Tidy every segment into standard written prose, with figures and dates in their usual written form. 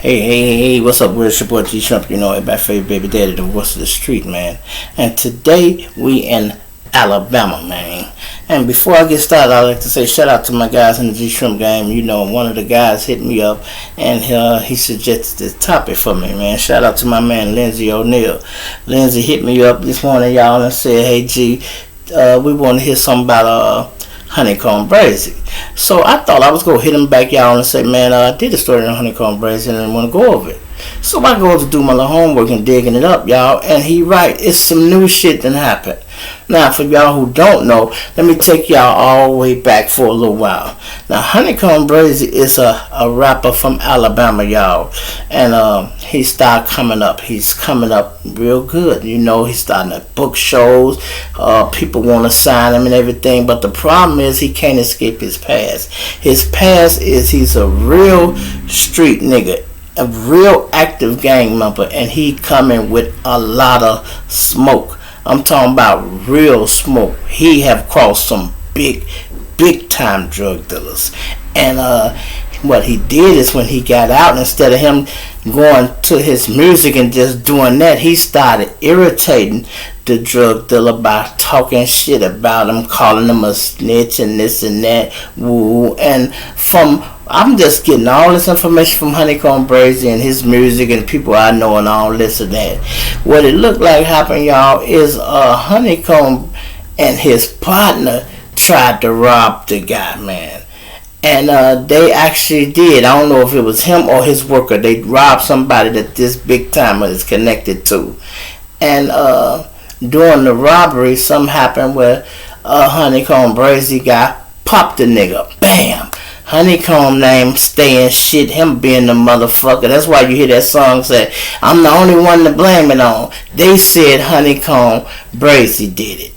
Hey, what's up? Where's your boy G Trump? You know, everybody favorite baby daddy, the voice of the street, man. And today we in Alabama, man. And before I get started, I'd like to say shout out to my guys in the G Trump game. You know, one of the guys hit me up and he suggested this topic for me, man. Shout out to my man LINDSEY ONEAL. LINDSEY hit me up this morning, y'all, and said, hey G, we want to hear something about honeycomb BRAZY. So I thought I was going to hit him back, y'all, and say, man, I did a story on honeycomb BRAZY and I want to go over it. So I go to do my little homework and digging it up, y'all, and he right, it's some new shit that happened. Now, for y'all who don't know, let me take y'all all the way back for a little while. Now, honeycomb BRAZY is a rapper from Alabama, y'all, and he started coming up. He's coming up real good. You know, he's starting at book shows. People want to sign him and everything, but the problem is he can't escape his past. His past is he's a real street nigga, a real active gang member, and he coming with a lot of smoke. I'm talking about real smoke. He have crossed some big time drug dealers. And what he did is when he got out, instead of him going to his music and just doing that, he started irritating the drug dealer by talking shit about him, calling him a snitch and this and that. Woo. And I'm just getting all this information from honeycomb BRAZY and his music and people I know and all this and that. What it looked like happened, y'all, is honeycomb and his partner tried to rob the guy, man. And they actually did. I don't know if it was him or his worker. They robbed somebody that this big timer is connected to. And during the robbery, something happened where honeycomb BRAZY guy popped the nigga. Bam! Honeycomb name staying shit, him being the motherfucker. That's why you hear that song say, I'm the only one to blame it on. They said honeycomb BRAZY did it.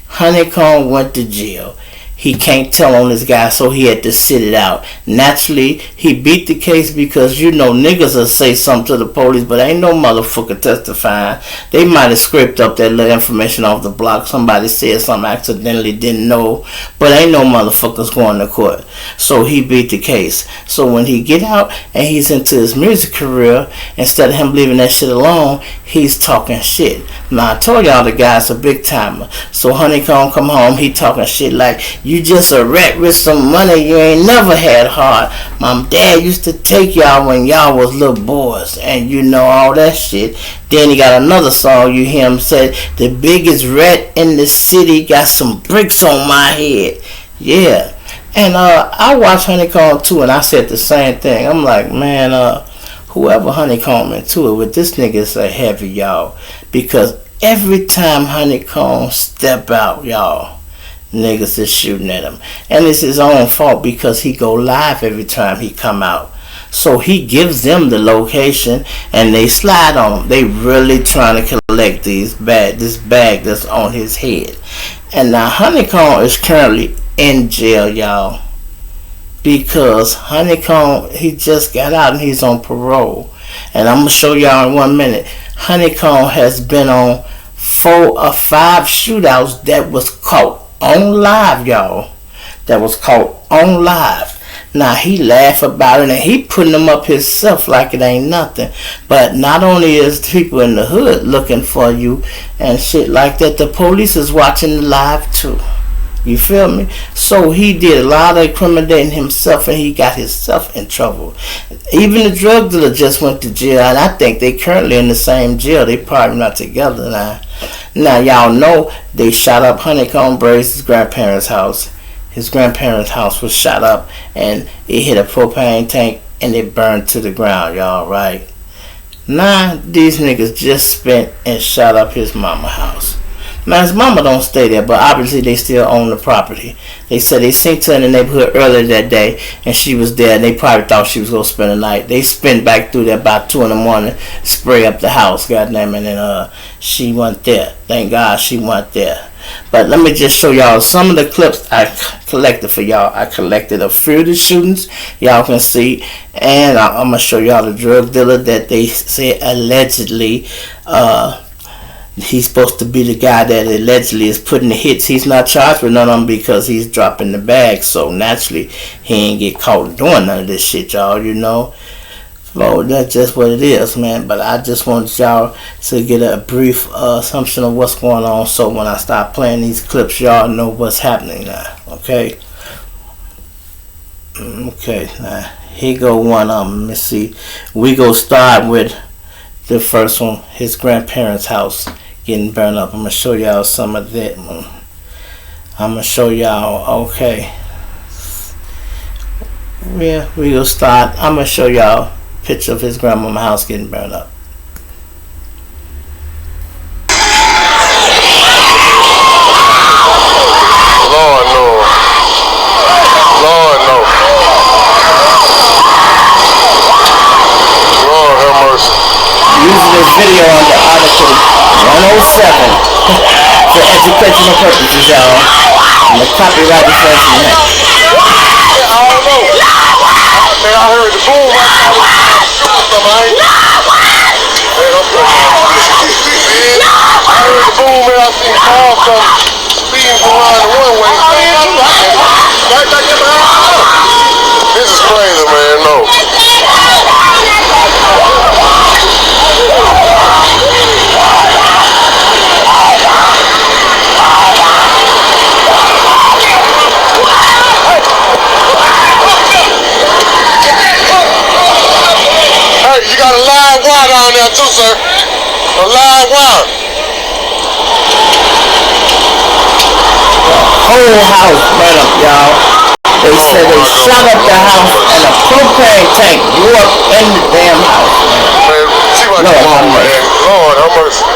Honeycomb went to jail. He can't tell on this guy, so he had to sit it out. Naturally, he beat the case because, you know, niggas will say something to the police, but ain't no motherfucker testifying. They might have scraped up that little information off the block. Somebody said something accidentally, didn't know, but ain't no motherfuckers going to court. So he beat the case. So when he get out and he's into his music career, instead of him leaving that shit alone, he's talking shit. Now, I told y'all the guy's a big timer. So honeycomb come home, he talking shit like, you just a rat with some money, you ain't never had hard. My dad used to take y'all when y'all was little boys, and you know all that shit. Then he got another song you hear him say, the biggest rat in the city got some bricks on my head. Yeah. And I watched honeycomb too, and I said the same thing. I'm like, man, whoever honeycomb into it with, this nigga is a heavy, y'all. Because every time honeycomb step out, y'all, niggas is shooting at him. And it's his own fault because he go live every time he come out. So he gives them the location and they slide on him. They really trying to collect this bag that's on his head. And now honeycomb is currently in jail, y'all. Because honeycomb, he just got out and he's on parole. And I'm going to show y'all in 1 minute. Honeycomb has been on 4 or 5 shootouts that was caught on live, y'all. That was caught on live. Now he laugh about it and he putting them up himself like it ain't nothing. But not only is people in the hood looking for you and shit like that, the police is watching the live too. You feel me? So he did a lot of incriminating himself and he got himself in trouble. Even the drug dealer just went to jail, and I think they currently in the same jail. They probably not together now. Now y'all know they shot up honeycomb BRAZY's grandparents' house. His grandparents' house was shot up and it hit a propane tank and it burned to the ground, y'all, right? Now these niggas just spent and shot up his mama's house. Now his mama don't stay there, but obviously they still own the property. They said they seen her in the neighborhood earlier that day and she was there and they probably thought she was going to spend the night. They spent back through there about 2 in the morning, spray up the house, goddamn it, and she wasn't there. Thank God she wasn't there. But let me just show y'all some of the clips I collected for y'all. I collected a few of the shootings y'all can see, and I'm going to show y'all the drug dealer that they say allegedly he's supposed to be the guy that allegedly is putting the hits. He's not charged with none of them because he's dropping the bag. So naturally, he ain't get caught doing none of this shit, y'all, you know. So that's just what it is, man. But I just want y'all to get a brief assumption of what's going on, so when I start playing these clips, y'all know what's happening now. Okay. Okay. Now here go one of them. Let's see. We go start with the first one. His grandparents' house getting burned up. I'm gonna show y'all some of that. I'm gonna show y'all. Okay. Yeah, we go start. I'm gonna show y'all picture of his grandmama's house getting burned up. Lord no. Lord no. Lord have mercy. Using this video under Article 107 for educational purposes, y'all. And the copyright infringement. I don't know. Man, I heard the boom. I heard the boom, man. I seen cars come speeding from around the one way. Right back in my house. This is crazy, man. No. Hey, you got a live wire down there too, sir. A live wire. Whole house burned up, y'all. They said they shot up the house and a propane tank blew up in the damn house. Man, see what you're doing, man. Lord have mercy.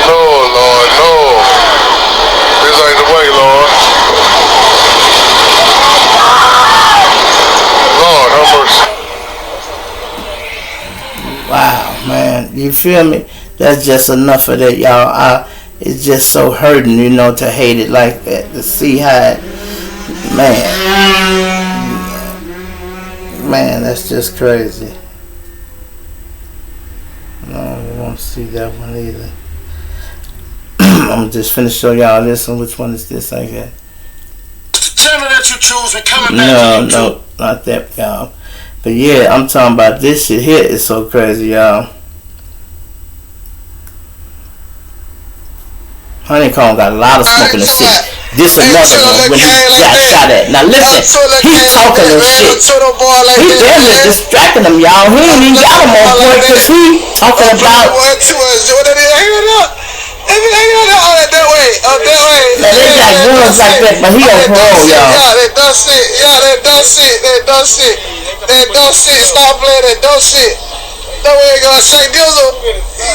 No, Lord, no. This ain't the way, Lord. Lord have mercy. Wow, man. You feel me? That's just enough of that, y'all. It's just so hurting, you know, to hate it like that. To see how it, man, that's just crazy. No, I won't see that one either. I'm just finna show y'all this one. Which one is this? I got. The channel that you choose, we coming back. No, not that, y'all. But yeah, I'm talking about this shit here is so crazy, y'all. Honeycomb got a lot of smoke in the city. This another one when he got shot at. Now listen, he's talking this shit. He barely distracting him, y'all. He ain't even got him on point because he talking about. Man, it's like words like that, but he on parole, y'all. Yeah, that dumb shit. Stop playing that dumb shit. That way you gonna say Dizzle.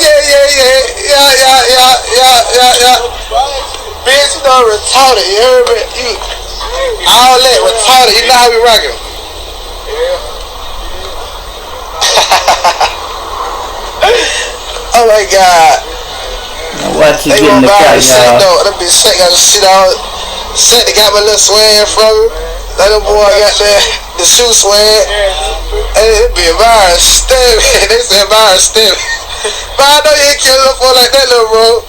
Yeah. Bitch, you done retarded, you heard me? You all that retarded, you know how we rockin'. Oh my God. Now watch you get in the car, y'all. That bitch Shaq got the shit out. Shaq got my little swag from him. That little boy got the shoe swag. And it be embarrassed. They say embarrassed. But I know you ain't kill a little boy like that, little bro.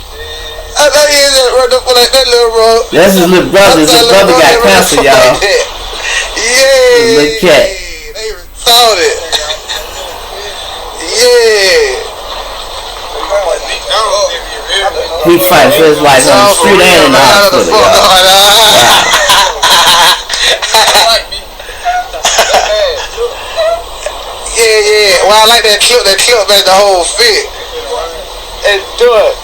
I know you ain't run up like that, little bro. That's his little brother. His brother got cancer, y'all. Yeah. Little cat. They retarded. Yeah. He fighting for his life on the street and in the hospital, y'all. Yeah. Well, I like that clip made the whole fit. And do it.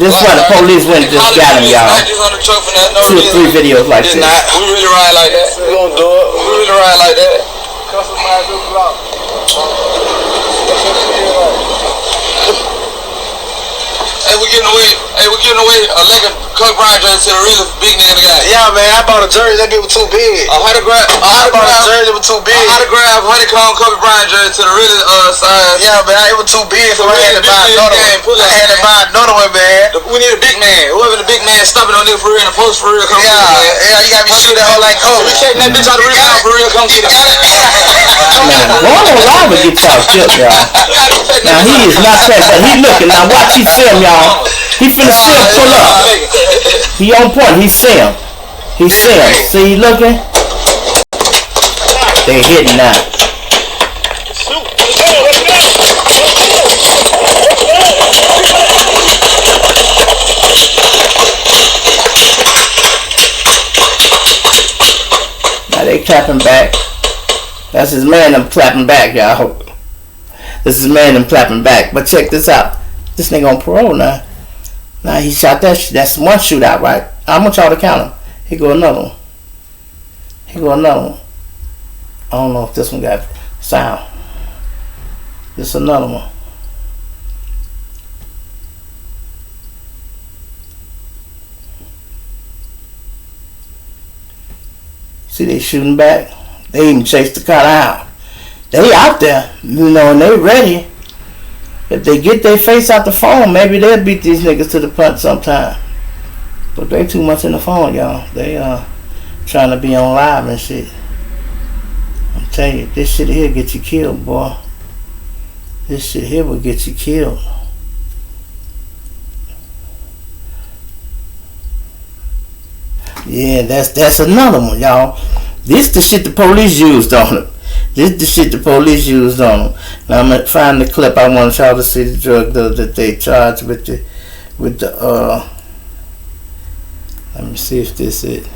This is why the police went and just got him, y'all. 2 or 3 videos like this. We really ride like that. We gonna do it. We really ride like that. Hey, we giving away a Lincoln Cook Bryant jersey to the really big nigga in the game. Yeah, man, I bought a jersey. That bitch was too big. I bought a jersey that was too big. A autograph honeycomb Kobe Bryant jersey to the really size. Yeah, man, it was too big, so I had to buy another one. Man. We need a big man. Whoever the big man stomping on nigga for real and the post for real, come get it, man. Yeah, you gotta be shooting that hoe like Kobe. We checking that bitch out of real time for real, come get it. Man, going on live will get y'all killed, y'all. Now he is not that, but he looking. Now watch he film, y'all. He finna see him pull up. He on point. He see him. See he looking. They hitting now. Now they clapping back. That's his man. I'm clapping back, y'all. This is man. I'm clapping back. But check this out. This nigga on parole now. Now he shot that. That's one shootout, right? I want y'all to count him. Here go another one. Here go another one. I don't know if this one got sound. This another one. See, they shooting back. They even chased the car out. They out there, you know, and they ready. If they get their face out the phone, maybe they'll beat these niggas to the punch sometime. But they too much in the phone, y'all. They trying to be on live and shit. I'm telling you, this shit here get you killed, boy. This shit here will get you killed. Yeah, that's another one, y'all. This the shit the police used on him. This the shit the police used on him. Now I'm gonna find the clip. I want y'all to see the drug dealer that they charged with the let me see if this is it.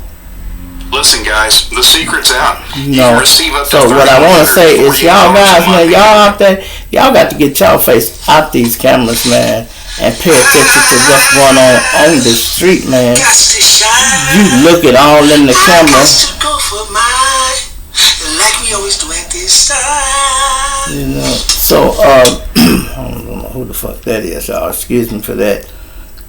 Listen, guys, the secret's out. No. So what I want to say is, y'all guys, man, y'all out there, y'all got to get y'all face out these cameras, man, and pay attention to what's going on the street, man. You look at all in the camera. You know. So I don't know who the fuck that is, y'all. Excuse me for that.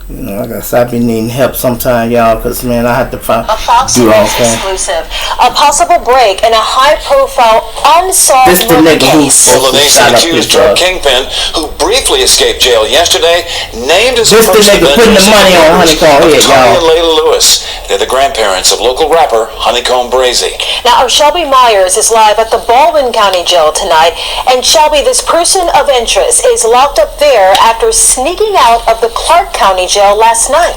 You know, I guess I be needing help sometime, y'all, because, man, I have to find a Fox News exclusive. A possible break in a high-profile unsolved murder case. Well, the nation-accused drug kingpin, who briefly escaped jail yesterday, named as just the nigga putting the money on Honeycomb Head, Tony and Layla Lewis. They're the grandparents of local rapper Honeycomb BRAZY. Now, Shelby Myers is live at the Baldwin County Jail tonight. And Shelby, this person of interest is locked up there after sneaking out of the Clark County Jail last night.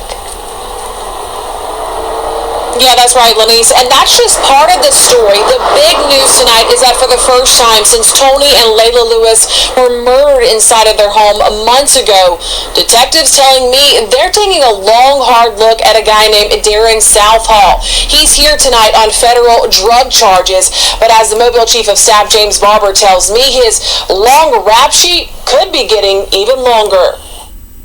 Yeah, that's right, Lenise. And that's just part of the story. The big news tonight is that for the first time since Tony and Layla Lewis were murdered inside of their home months ago, detectives telling me they're taking a long, hard look at a guy named Darren Southall. He's here tonight on federal drug charges, but as the Mobile Chief of Staff James Barber tells me, his long rap sheet could be getting even longer.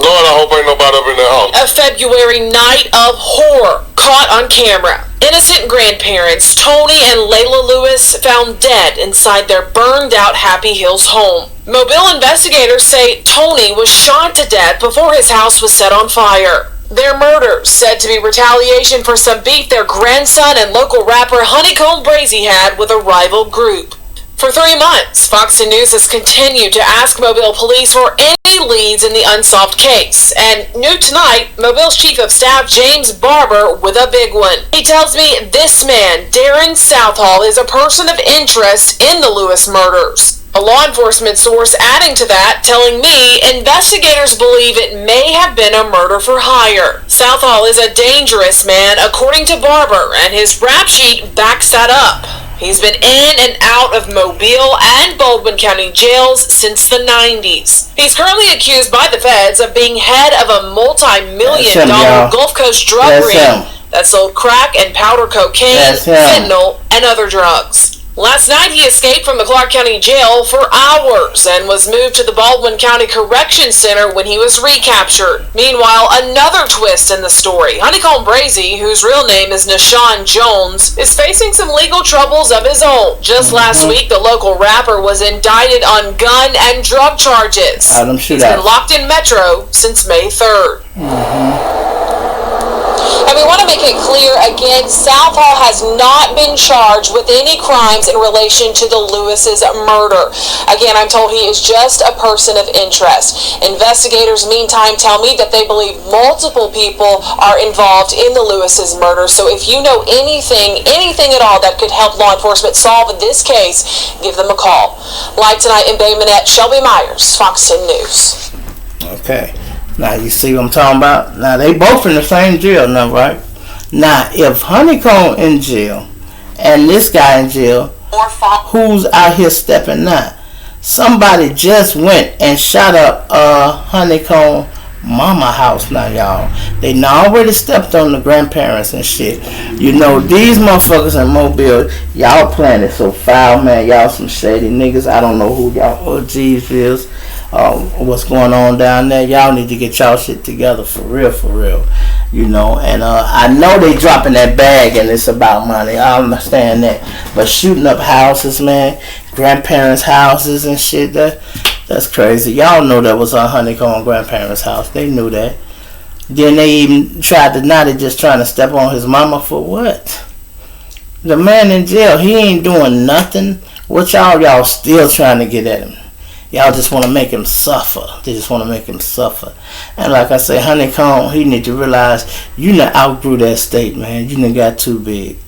Lord, I hope ain't nobody up in their house. A February night of horror caught on camera. Innocent grandparents Tony and Layla Lewis found dead inside their burned-out Happy Hills home. Mobile investigators say Tony was shot to death before his house was set on fire. Their murder said to be retaliation for some beef their grandson and local rapper Honeycomb BRAZY had with a rival group. For 3 months, Fox News has continued to ask Mobile police for any leads in the unsolved case. And new tonight, Mobile's Chief of Staff James Barber with a big one. He tells me this man, Darren Southall, is a person of interest in the Lewis murders. A law enforcement source adding to that, telling me investigators believe it may have been a murder for hire. Southall is a dangerous man, according to Barber, and his rap sheet backs that up. He's been in and out of Mobile and Baldwin County jails since the 90s. He's currently accused by the feds of being head of a multi-million-dollar Gulf Coast drug ring that sold crack and powder cocaine, fentanyl, and other drugs. Last night, he escaped from the Clark County Jail for hours and was moved to the Baldwin County Correction Center when he was recaptured. Meanwhile, another twist in the story. Honeycomb BRAZY, whose real name is Nashawn Jones, is facing some legal troubles of his own. Just last week, the local rapper was indicted on gun and drug charges. He's been locked in Metro since May 3rd. And we want to make it clear again, Southall has not been charged with any crimes in relation to the Lewis's murder. Again, I'm told he is just a person of interest. Investigators, meantime, tell me that they believe multiple people are involved in the Lewis's murder. So if you know anything at all that could help law enforcement solve this case, give them a call. Live tonight in Bay Minette, Shelby Myers, Fox 10 News. Okay. Now, you see what I'm talking about? Now, they both in the same jail now, right? Now, if Honeycomb in jail and this guy in jail, Who's out here stepping out? Somebody just went and shot up Honeycomb mama house now, y'all. They already stepped on the grandparents and shit. You know, these motherfuckers in Mobile, y'all playing it so foul, man. Y'all some shady niggas. I don't know who y'all OGs is. What's going on down there. Y'all need to get y'all shit together for real. You know, and I know they dropping that bag and it's about money. I understand that. But shooting up houses, man, grandparents' houses and shit, that's crazy. Y'all know that was a Honeycomb grandparents' house. They knew that. Then they even tried to, now they just trying to step on his mama for what? The man in jail, he ain't doing nothing. What y'all still trying to get at him? Y'all just want to make him suffer. They just want to make him suffer. And like I say, Honeycomb, he need to realize you done outgrew that state, man. You done got too big.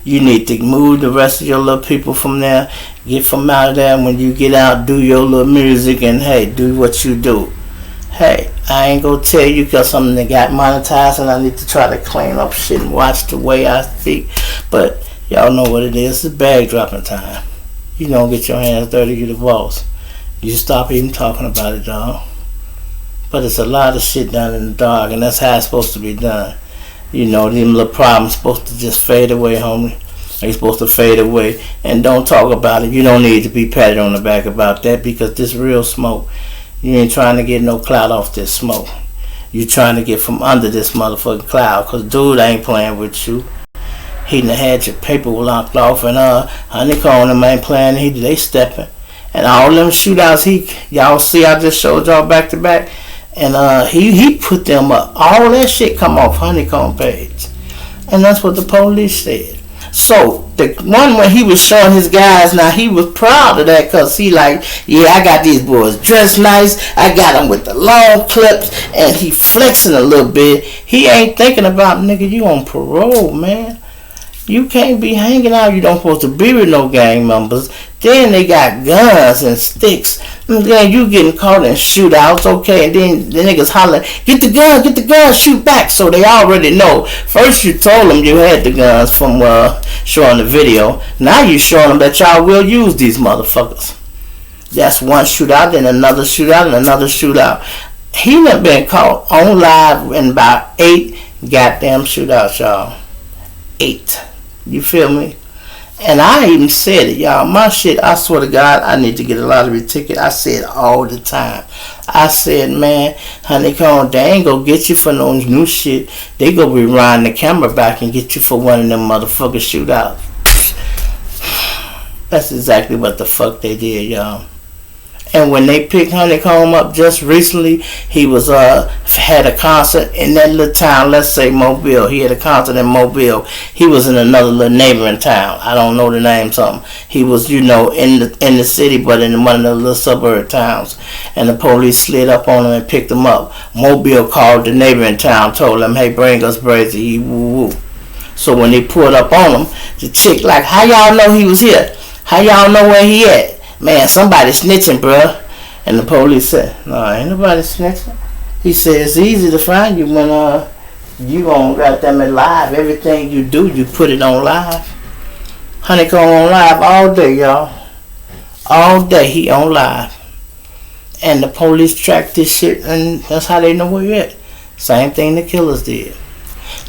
You need to move the rest of your little people from there. Get from out of there. When you get out, do your little music and, hey, do what you do. Hey, I ain't gonna tell you because something that got monetized and I need to try to clean up shit and watch the way I speak. But y'all know what it is. It's bag dropping time. You don't get your hands dirty, you the boss. You stop even talking about it, dog. But it's a lot of shit done in the dark, and that's how it's supposed to be done. You know, them little problems supposed to just fade away, homie. They supposed to fade away, and don't talk about it. You don't need to be patted on the back about that because this real smoke. You ain't trying to get no cloud off this smoke. You trying to get from under this motherfucking cloud, cause dude ain't playing with you. He done had your paper locked off, and Honeycomb them ain't playing. They stepping. And all them shootouts, y'all see I just showed y'all back to back. And he put them up. All that shit come off Honeycomb page. And that's what the police said. So, the one when he was showing his guys, now he was proud of that because he like, yeah, I got these boys dressed nice. I got them with the long clips. And he flexing a little bit. He ain't thinking about, nigga, you on parole, man. You can't be hanging out. You don't supposed to be with no gang members. Then they got guns and sticks. And then you getting caught in shootouts, okay? And then the niggas hollering, get the gun, shoot back. So they already know. First you told them you had the guns from showing the video. Now you showing them that y'all will use these motherfuckers. That's one shootout, then another shootout, and another shootout. He done been caught on live in about 8 goddamn shootouts, y'all. 8. You feel me? And I even said it, y'all. My shit, I swear to God, I need to get a lottery ticket. I say it all the time. I said, man, Honeycomb, they ain't gonna get you for no new shit. They gonna be riding the camera back and get you for one of them motherfuckers shootouts. That's exactly what the fuck they did, y'all. And when they picked Honeycomb up just recently, he was had a concert in that little town, let's say Mobile. He had a concert in Mobile. He was in another little neighboring town. I don't know the name, something. He was, you know, in the city, but in one of the little suburb towns. And the police slid up on him and picked him up. Mobile called the neighboring town, told him, hey, bring us BRAZY. Woo woo. So when they pulled up on him, the chick like, how y'all know he was here? How y'all know where he at? Man, somebody snitching, bruh. And the police said, no, ain't nobody snitching. He said, it's easy to find you when you on goddamn it live. Everything you do, you put it on live. Honeycomb on live all day, y'all. All day he on live. And the police tracked this shit, and that's how they know where he at. Same thing the killers did.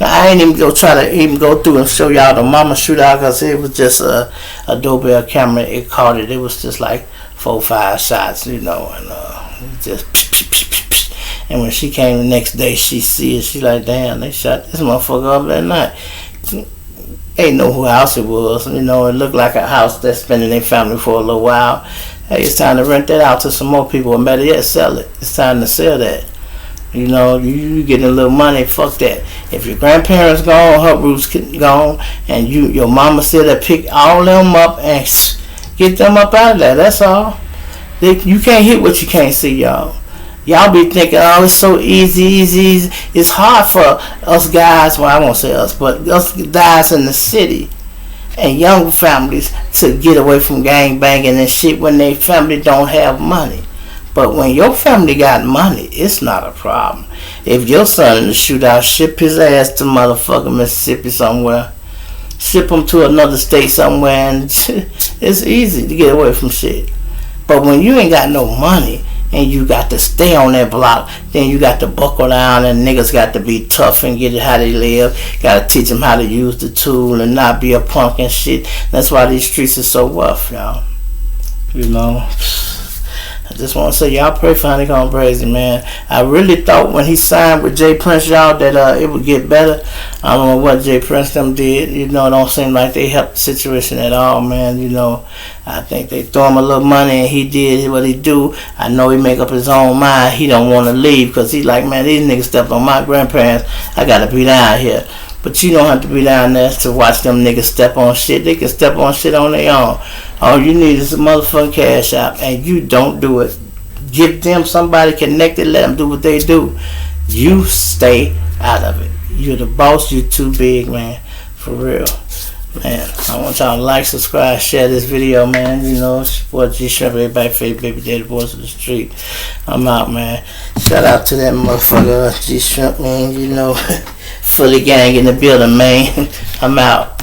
Now, I ain't even try to go through and show y'all the mama shootout because it was just a doorbell camera. It caught it. It was just like 4 or 5 shots, you know, and just psh, psh, psh, psh, psh. And when she came the next day, she see it. She like, damn, they shot this motherfucker up that night. They know who house it was. You know, it looked like a house that's been in their family for a little while. Hey, it's time to rent that out to some more people, or better yet, sell it. It's time to sell that. You know, you getting a little money, fuck that. If your grandparents gone, her roots gone, and your mama said to pick all them up and get them up out of there, that's all. You can't hit what you can't see, y'all. Y'all be thinking, oh, it's so easy. It's hard for us guys, well, I won't say us, but us guys in the city and young families to get away from gang banging and shit when their family don't have money. But when your family got money, it's not a problem. If your son in the shootout ship his ass to motherfucking Mississippi somewhere, ship them to another state somewhere, and it's easy to get away from shit. But when you ain't got no money and you got to stay on that block, then you got to buckle down, and niggas got to be tough and get it how they live. Got to teach them how to use the tool and not be a punk and shit. That's why these streets are so rough, y'all. You know, I just want to say, y'all pray for Honeycomb BRAZY, man. I really thought when he signed with Jay Prince, y'all, that it would get better. I don't know what Jay Prince them did. You know, it don't seem like they helped the situation at all, man. You know, I think they throw him a little money and he did what he do. I know he make up his own mind. He don't want to leave because he like, man, these niggas stepped on my grandparents. I got to be down here. But you don't have to be down there to watch them niggas step on shit. They can step on shit on their own. All you need is a motherfucking cash out, and you don't do it. Give them somebody connected, let them do what they do. You stay out of it. You're the boss, you too big, man. For real. Man, I want y'all to like, subscribe, share this video, man. You know, support G-Shrimp, everybody, favorite baby daddy, voice of the street. I'm out, man. Shout out to that motherfucker, G-Shrimp, man. You know, fully gang in the building, man. I'm out.